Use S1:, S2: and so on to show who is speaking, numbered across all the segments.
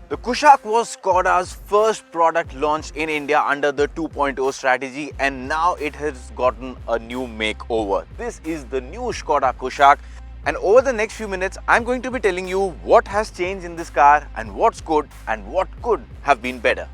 S1: The Kushaq was Skoda's first product launch in India under the 2.0 strategy, and now it has gotten a new makeover. This is the new Skoda Kushaq, and over the next few minutes I'm going to be telling you what has changed in this car and what's good and what could have been better.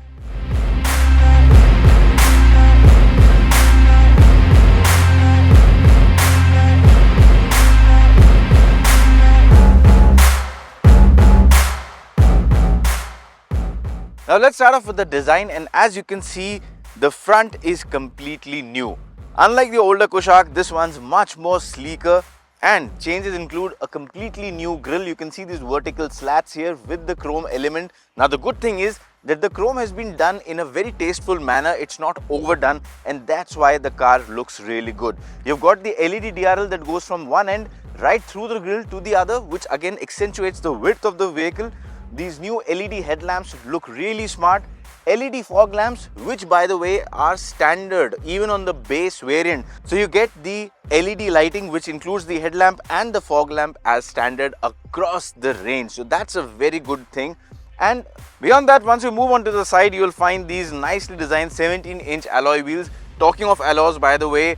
S1: Now let's start off with the design, and as you can see, the front is completely new. Unlike the older Kushaq, this one's much more sleeker, and changes include a completely new grille. You can see these vertical slats here with the chrome element. Now the good thing is that the chrome has been done in a very tasteful manner. It's not overdone, and that's why the car looks really good. You've got the LED DRL that goes from one end right through the grille to the other, which again accentuates the width of the vehicle. These new LED headlamps look really smart. LED fog lamps, which by the way are standard even on the base variant. So you get the LED lighting, which includes the headlamp and the fog lamp as standard across the range. So that's a very good thing. And beyond that, once you move on to the side, you will find these nicely designed 17-inch alloy wheels. Talking of alloys, by the way,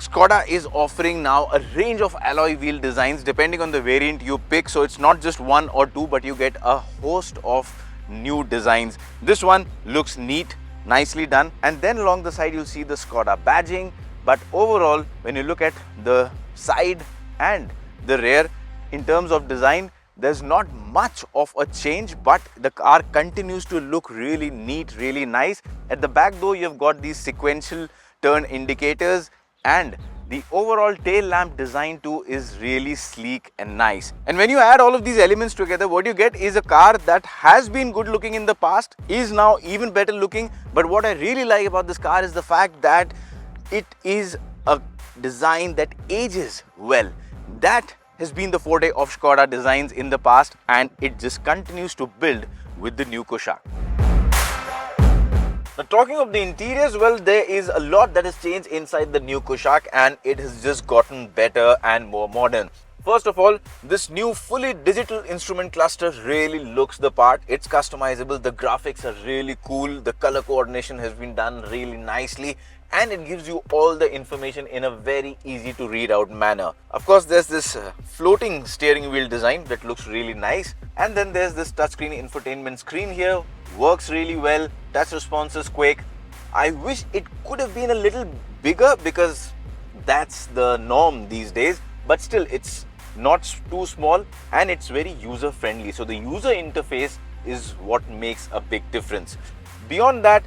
S1: Skoda is offering now a range of alloy wheel designs depending on the variant you pick. So it's not just one or two, but you get a host of new designs. This one looks neat, nicely done. And then along the side, you'll see the Skoda badging. But overall, when you look at the side and the rear, in terms of design, there's not much of a change, but the car continues to look really neat, really nice. At the back though, you've got these sequential turn indicators, and the overall tail lamp design too is really sleek and nice. And when you add all of these elements together, what you get is a car that has been good looking in the past, is now even better looking. But what I really like about this car is the fact that it is a design that ages well. That has been the forte of Skoda designs in the past, and it just continues to build with the new Kushaq. Now talking of the interiors, well, there is a lot that has changed inside the new Kushaq, and it has just gotten better and more modern. First of all, this new fully digital instrument cluster really looks the part. It's customizable, the graphics are really cool, the color coordination has been done really nicely, and it gives you all the information in a very easy to read out manner. Of course, there's this floating steering wheel design that looks really nice, and then there's this touchscreen infotainment screen here. Works really well, touch response is quick. I wish it could have been a little bigger because that's the norm these days, but still it's not too small, and it's very user friendly. So the user interface is what makes a big difference. Beyond that,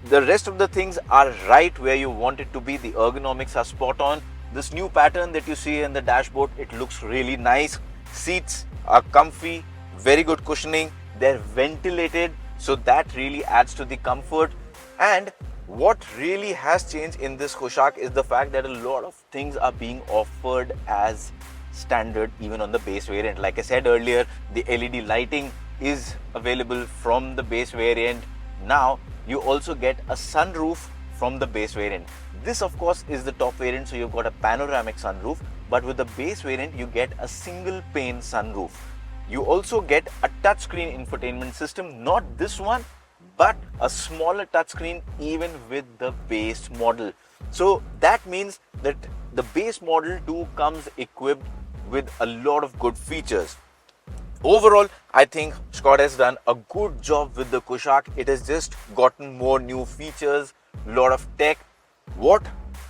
S1: the rest of the things are right where you want it to be. The ergonomics are spot on. This new pattern that you see in the dashboard, it looks really nice. Seats are comfy, very good cushioning, they're ventilated, so that really adds to the comfort. And what really has changed in this Kushaq is the fact that a lot of things are being offered as standard even on the base variant. Like I said earlier, the LED lighting is available from the base variant. Now you also get a sunroof from the base variant. This of course is the top variant, so you've got a panoramic sunroof, but with the base variant you get a single pane sunroof. You also get a touchscreen infotainment system, not this one, but a smaller touchscreen even with the base model. So that means that the base model too comes equipped with a lot of good features. Overall, I think Skoda has done a good job with the Kushaq. It has just gotten more new features, lot of tech. What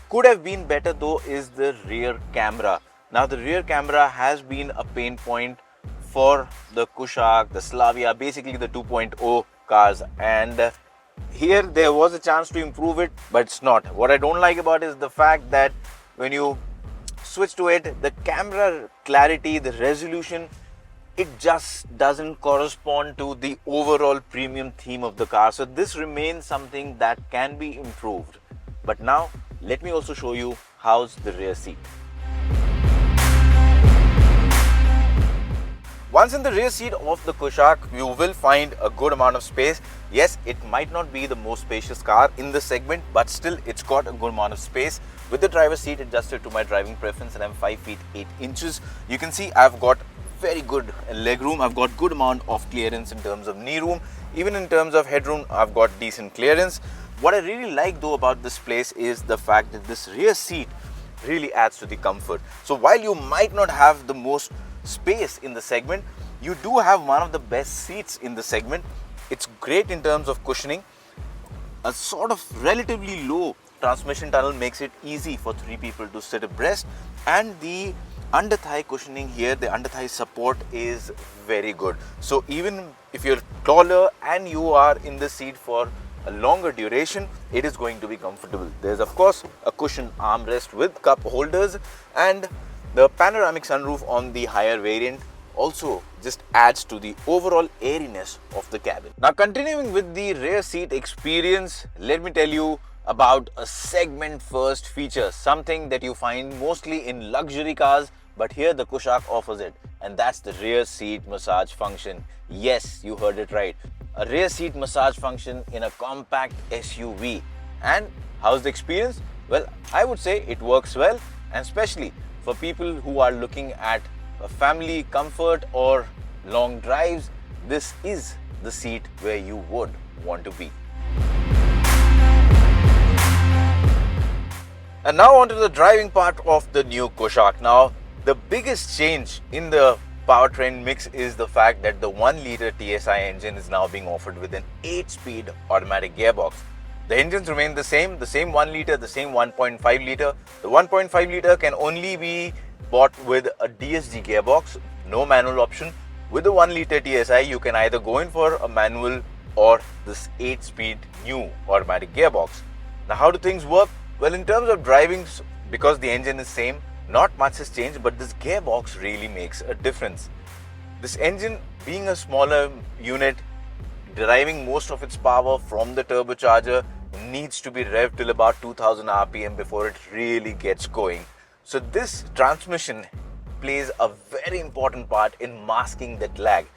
S1: could have been better though is the rear camera. Now the rear camera has been a pain point for the Kushaq, the Slavia, basically the 2.0 cars, and here there was a chance to improve it, but it's not. What I don't like about it is the fact that when you switch to it, the camera clarity, the resolution, it just doesn't correspond to the overall premium theme of the car. So this remains something that can be improved. But now let me also show you how's the rear seat. Once in the rear seat of the Kushaq, you will find a good amount of space. Yes, it might not be the most spacious car in the segment, but still it's got a good amount of space. With the driver's seat adjusted to my driving preference, and I'm 5 feet 8 inches, you can see I've got very good leg room. I've got good amount of clearance in terms of knee room. Even in terms of headroom, I've got decent clearance. What I really like though about this place is the fact that this rear seat really adds to the comfort. So while you might not have the most space in the segment, you do have one of the best seats in the segment. It's great in terms of cushioning. A sort of relatively low transmission tunnel makes it easy for 3 people to sit abreast, and the under thigh cushioning here, the under thigh support is very good. So even if you're taller and you are in the seat for a longer duration, it is going to be comfortable. There's of course a cushion armrest with cup holders, and the panoramic sunroof on the higher variant also just adds to the overall airiness of the cabin. Now continuing with the rear seat experience, let me tell you about a segment first feature, something that you find mostly in luxury cars, but here the Kushaq offers it, and that's the rear seat massage function. Yes, you heard it right. A rear seat massage function in a compact SUV. And how's the experience? Well, I would say it works well, and especially for people who are looking at a family comfort or long drives, this is the seat where you would want to be. And now onto the driving part of the new Kushaq. Now, the biggest change in the powertrain mix is the fact that the 1-liter TSI engine is now being offered with an 8-speed automatic gearbox. The engines remain the same 1 liter, the same 1.5 liter. The 1.5 liter can only be bought with a DSG gearbox, no manual option. With the 1 liter TSI, you can either go in for a manual or this 8-speed new automatic gearbox. Now, how do things work? Well, in terms of driving, because the engine is same, not much has changed, but this gearbox really makes a difference. This engine, being a smaller unit, deriving most of its power from the turbocharger, needs to be revved till about 2000 RPM before it really gets going. So this transmission plays a very important part in masking that lag.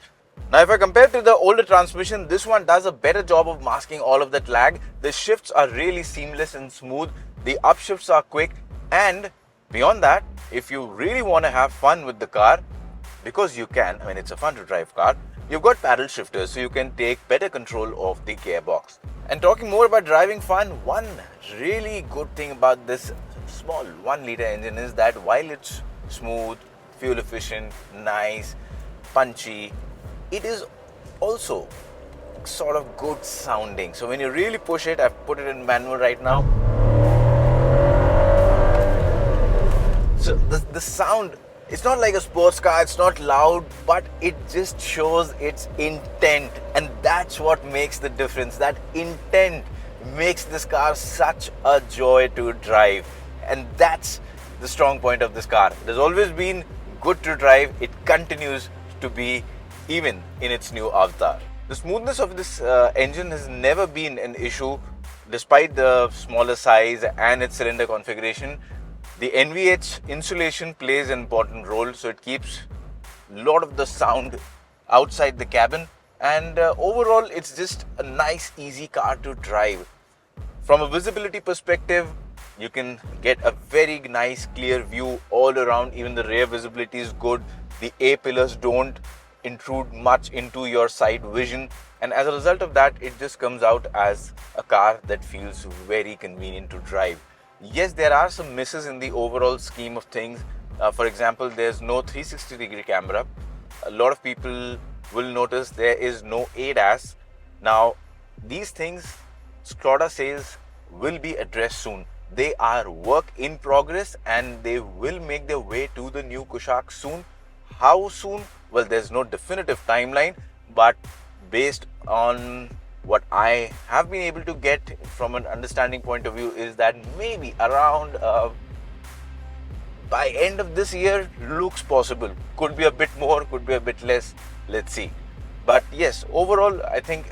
S1: Now, if I compare to the older transmission, this one does a better job of masking all of that lag. The shifts are really seamless and smooth. The upshifts are quick, and beyond that, if you really want to have fun with the car, because you can, I mean, it's a fun to drive car, you've got paddle shifters, so you can take better control of the gearbox. And talking more about driving fun, one really good thing about this small 1 liter engine is that while it's smooth, fuel efficient, nice, punchy, it is also sort of good sounding. So when you really push it, I've put it in manual right now. So the sound, it's not like a sports car, it's not loud, but it just shows its intent, and that's what makes the difference. That intent makes this car such a joy to drive, and that's the strong point of this car. It has always been good to drive. It continues to be even in its new avatar. The smoothness of this engine has never been an issue despite the smaller size and its cylinder configuration. The NVH insulation plays an important role, so it keeps a lot of the sound outside the cabin, and overall it's just a nice easy car to drive. From a visibility perspective, you can get a very nice clear view all around. Even the rear visibility is good. The A-pillars don't intrude much into your side vision, and as a result of that, it just comes out as a car that feels very convenient to drive. Yes, there are some misses in the overall scheme of things. For example, there's no 360-degree camera. A lot of people will notice there is no ADAS. Now, these things Skoda says will be addressed soon. They are work in progress, and they will make their way to the new Kushaq soon. How soon? Well, there's no definitive timeline, but based on what I have been able to get from an understanding point of view is that maybe around by end of this year looks possible. Could be a bit more, could be a bit less. Let's see. But yes, overall, I think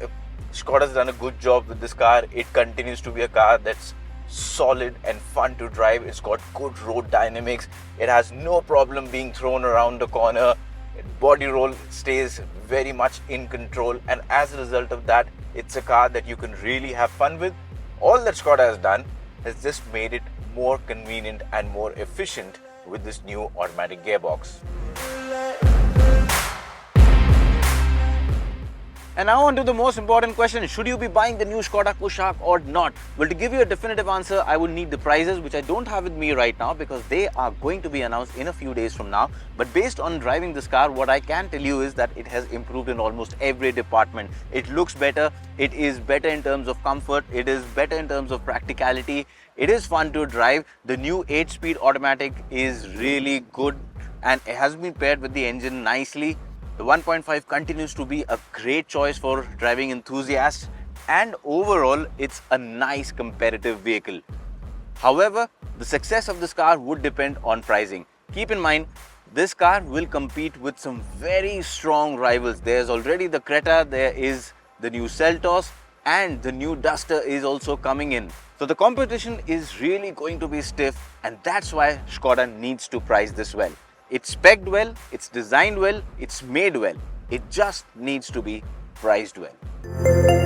S1: Skoda's done a good job with this car. It continues to be a car that's solid and fun to drive. It's got good road dynamics. It has no problem being thrown around the corner. Body roll stays very much in control, and as a result of that, it's a car that you can really have fun with. All that Skoda has done has just made it more convenient and more efficient with this new automatic gearbox. And now on to the most important question, should you be buying the new Skoda Kushaq or not? Well, to give you a definitive answer, I would need the prices, which I don't have with me right now because they are going to be announced in a few days from now. But based on driving this car, what I can tell you is that it has improved in almost every department. It looks better, it is better in terms of comfort, it is better in terms of practicality, it is fun to drive. The new 8-speed automatic is really good and it has been paired with the engine nicely. The 1.5 continues to be a great choice for driving enthusiasts, and overall it's a nice competitive vehicle. However, the success of this car would depend on pricing. Keep in mind, this car will compete with some very strong rivals. There's already the Creta, there is the new Seltos, and the new Duster is also coming in. So the competition is really going to be stiff, and that's why Skoda needs to price this well. It's specced well, it's designed well, it's made well. It just needs to be priced well.